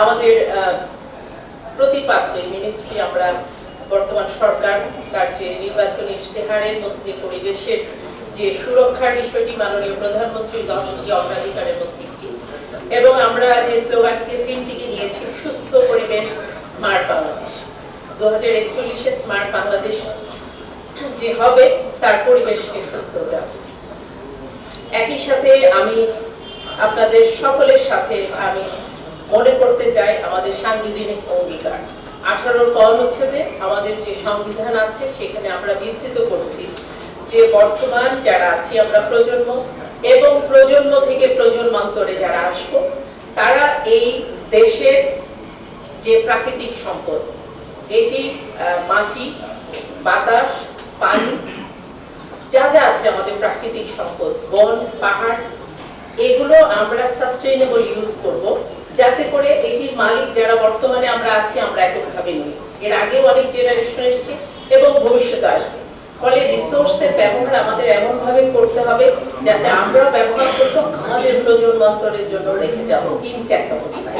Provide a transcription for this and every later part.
আমাদের প্রতিপাদ্য মিনিস্ট্রি আমরা বর্তমান সরকার তার যে নির্বাচনী ইশতেহারের মধ্যে পরিবেশের যে সুরক্ষার বিষয়টি মাননীয় প্রধানমন্ত্রী 10টি অগ্রাধিকারের মধ্যে একটি, এবং আমরা যে স্লোগানকে তিনটিকে নিয়েছি সুস্থ পরিবেশ স্মার্ট বাংলাদেশ। 2041-এ স্মার্ট বাংলাদেশ যে হবে তার পরিবেশকে সুস্থ হতে হবে। একই সাথে আমি আপনাদের সকলের সাথে আমি মনে করতে চাই আমাদের সাংবিধানিক অঙ্গীকার 18 ক অনুচ্ছেদে আমাদের যে সংবিধান আছে সেখানে আমরা বিধৃত করছি যে বর্তমান যারা আছি আমরা প্রজন্ম এবং প্রজন্ম থেকে প্রজন্মান্তরে যারা আসবো তারা এই দেশের যে প্রাকৃতিক সম্পদ এটি মাটি, বাতাস, পানি যা যা আছে আমাদের প্রাকৃতিক সম্পদ, বন, পাহাড়, এগুলো আমরা সাস্টেইনেবল ইউজ করব, যাতে করে এটির মালিক যারা বর্তমানে আমরা আছি আমরা এককভাবে নই, এর আগেও অনেক জেনারেশন এসেছে এবং ভবিষ্যতে আসবে। ফলে রিসোর্সের ব্যবহার আমাদের এমন ভাবে করতে হবে যাতে আমরা ব্যবহার করতে আমাদের প্রজন্মান্তরের জন্য রেখে যাব ইনট্যাক্ট অবস্থায়।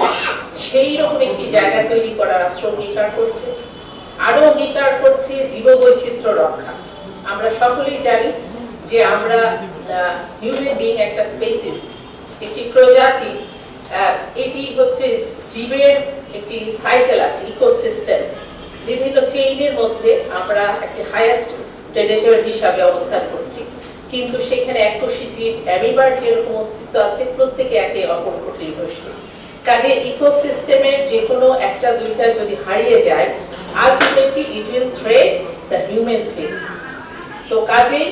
সেই রকম একটি জায়গা তৈরি করার রাষ্ট্র অঙ্গীকার করছে। আরো অঙ্গীকার করছে জীববৈচিত্র্য রক্ষা। আমরা সকলেই জানি যে আমরা হিউম্যান বিং একটা স্পেসিস, একটি প্রজাতি, এটি হচ্ছে জীবের একটি সাইকেল আছে, ইকোসিস্টেম, বিভিন্ন চেইনের মধ্যে আমরা একটা হাইয়েস্ট প্রেডেটর হিসাবে অবস্থান করছি, কিন্তু সেখানে এককোষী জীব অ্যামিবার যেরকম অস্তিত্ব আছে প্রত্যেকে একে অপর উপর নির্ভরশীল। কাজে ইকোসিস্টেমের যে কোনো একটা দুইটা যদি হারিয়ে যায় ultimately it will threat the human species. তো কাজেই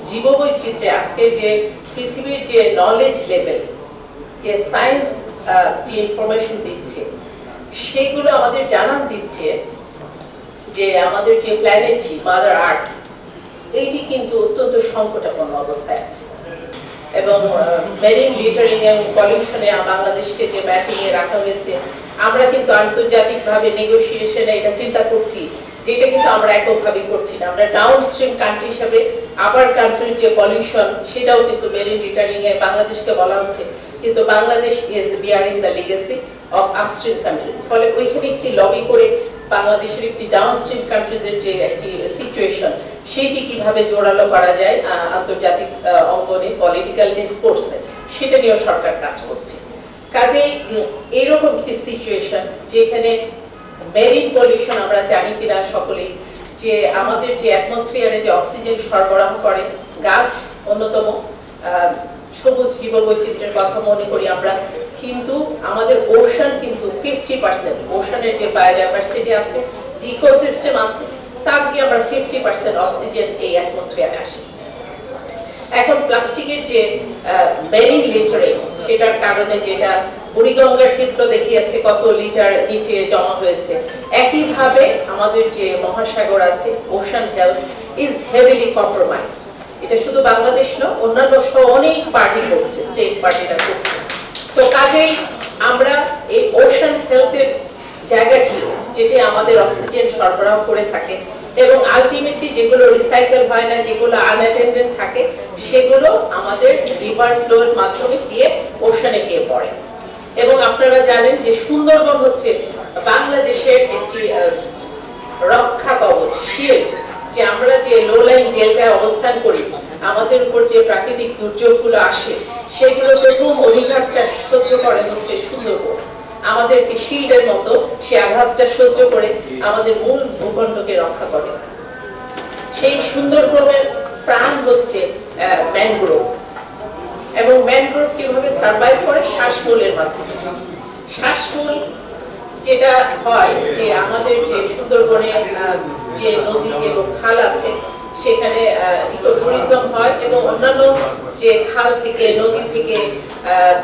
জীববৈচিত্র্যে আজকে যে পৃথিবীর যে নলেজ লেভেল, যে সায়েন্স যে ইনফরমেশন দিচ্ছে সেগুলো আমাদের জানান দিচ্ছে যে আমাদের যে প্ল্যানেটটি মাদার আর্থ এইটি কিন্তু অত্যন্ত সংকটাপন্ন অবস্থায় আছে, এবং মেরিন লিটারিং এবং পলিউশনে বাংলাদেশকে যে ম্যাপিং এ রাখা হয়েছে আমরা কিন্তু আন্তর্জাতিকভাবে নেগোসিয়েশনে এটা চিন্তা করছি, যেটা কিন্তু আমরা এককভাবে করছি না। আমরা ডাউনস্ট্রিম কান্ট্রি হিসাবে আবার কান্ট্রির যে পলিউশন সেটাও কিন্তু মেরিন লিটারিং এ বাংলাদেশকে বলা হচ্ছে, কিন্তু Bangladesh is bearing the legacy of upstream countries. ফলে ওইখানে একটি লবি করে বাংলাদেশের একটি ডাউনস্ট্রিম কান্ট্রিজের যে একটি সিচুয়েশন সেটি কিভাবে জোরালো করা যায় আন্তর্জাতিক অঙ্গনে পলিটিক্যাল ডিসকোর্সে, সেটা নিয়েও সরকার কাজ করছে। কাজেই এইরকম একটি সিচুয়েশন যেখানে মেরিন পলিউশন আমরা জানি কিনা সকলেই যে আমাদের যে অ্যাটমসফিয়ারে যে অক্সিজেন সরবরাহ করে গাছ অন্যতম, সবুজ জীববৈচিত্র্যের কথা মনে করি আমরা, কিন্তু আমাদের ওশান কিন্তু 50%, ওশানের যে বায়োডাইভার্সিটি আছে, যে ইকোসিস্টেম আছে তার থেকে আমরা 50% অক্সিজেন এই অ্যাটমসফিয়ারে আসে। এখন প্লাস্টিকের যে মেরিন লিটারিং সেটার কারণে যেটা বুড়িগঙ্গার চিত্র দেখিয়েছে কত লিটার নিচে জমা হয়েছে, একইভাবে আমাদের যে মহাসাগর আছে ocean health is heavily compromised. এটা শুধু বাংলাদেশ নয়, অন্যান্য সহ অনেক পার্টি করছে, স্টেট পার্টিরা করছে। তো কাজেই আমরা এই ওশান হেলথের জায়গাটি যেটি আমাদের অক্সিজেন সরবরাহ করে থাকে এবং আলটিমেটলি যেগুলো রিসাইকেল হয় না, যেগুলো আনঅ্যাটেন্ডেড থাকে সেগুলো আমাদের রিভার ফ্লোর মাধ্যমে গিয়ে ওশানে গিয়ে পড়ে। এবং আপনারা জানেন যে সুন্দরবন হচ্ছে বাংলাদেশের একটি রক্ষা কবচ, শিল্ড, যে আমরা যে লো লাইন ডেল্টায় অবস্থান করি আমাদের উপর যে প্রাকৃতিক দুর্যোগগুলো আসে সেগুলো প্রথম অভিঘাতটা সহ্য করে হচ্ছে সুন্দরবন, আমাদেরকে শিল্ডের মতো সে আঘাতটা সহ্য করে আমাদের মূল ভূখণ্ডকে রক্ষা করে। সেই সুন্দরবনের প্রাণ হচ্ছে ম্যানগ্রোভ, এবং ম্যানগ্রোভ কিভাবে সার্ভাইভ করে শ্বাসমূলের মাধ্যমে। শ্বাসমূল যেটা হয় যে আমাদের যে সুন্দরবনে যে নদী এবং খাল আছে সেখানে ইকো ট্যুরিজম হয় এবং অন্যান্য যে খাল থেকে নদী থেকে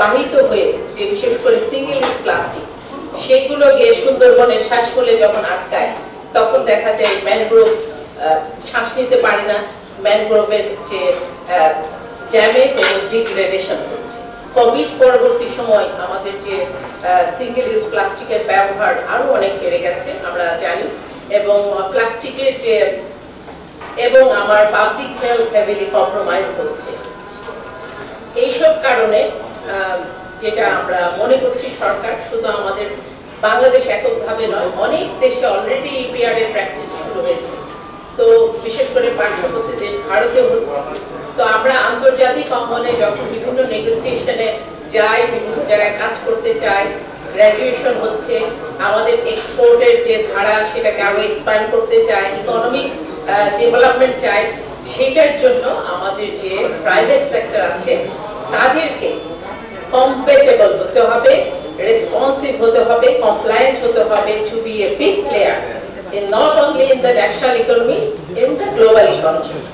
বাহিত হয়ে যে বিশেষ করে সিঙ্গেল ইউজ প্লাস্টিক সেইগুলো গিয়ে সুন্দরবনের শ্বাসমূলে যখন আটকায় তখন দেখা যায় ম্যানগ্রোভ শ্বাস নিতে পারে না, ম্যানগ্রোভের যে ড্যামেজ এবং ডিগ্রেডেশন হচ্ছে। কোভিড পরবর্তী সময় আমাদের যে সিঙ্গেল ইউজ প্লাস্টিকের ব্যবহার আরো অনেক বেড়ে গেছে আমরা জানি, এবং প্লাস্টিকের যে এবং আমার পাবলিক হেলথ হেভিলি কম্প্রোমাইজ হচ্ছে। এইসব কারণে যেটা আমরা মনে করছি সরকার শুধু আমাদের বাংলাদেশ এককভাবে নয়, অনেক দেশে অলরেডি ইপিআর এর প্র্যাকটিস শুরু হয়েছে। তো বিশেষ করে পার্শ্ববর্তী দেশ ভারতেও হচ্ছে। তো আমরা আন্তর্জাতিক অঙ্গনে যখন বিভিন্ন নেগোসিয়েশনে যাই, বিভিন্ন জায়গায় কাজ করতে চাই, গ্র্যাজুয়েশন হচ্ছে, আমাদের এক্সপোর্টের যে ধারা সেটাকে আরো এক্সপ্যান্ড করতে চাই, ইকোনমিক ডেভেলপমেন্ট চাই, সেটার জন্য আমাদের যে প্রাইভেট সেক্টর আছে তাদেরকে কম্পেটেবল হতে হবে, রেসপন্সিভ হতে হবে, কমপ্লায়েন্ট হতে হবে to be a big player in not only in the national economy, in the global economy.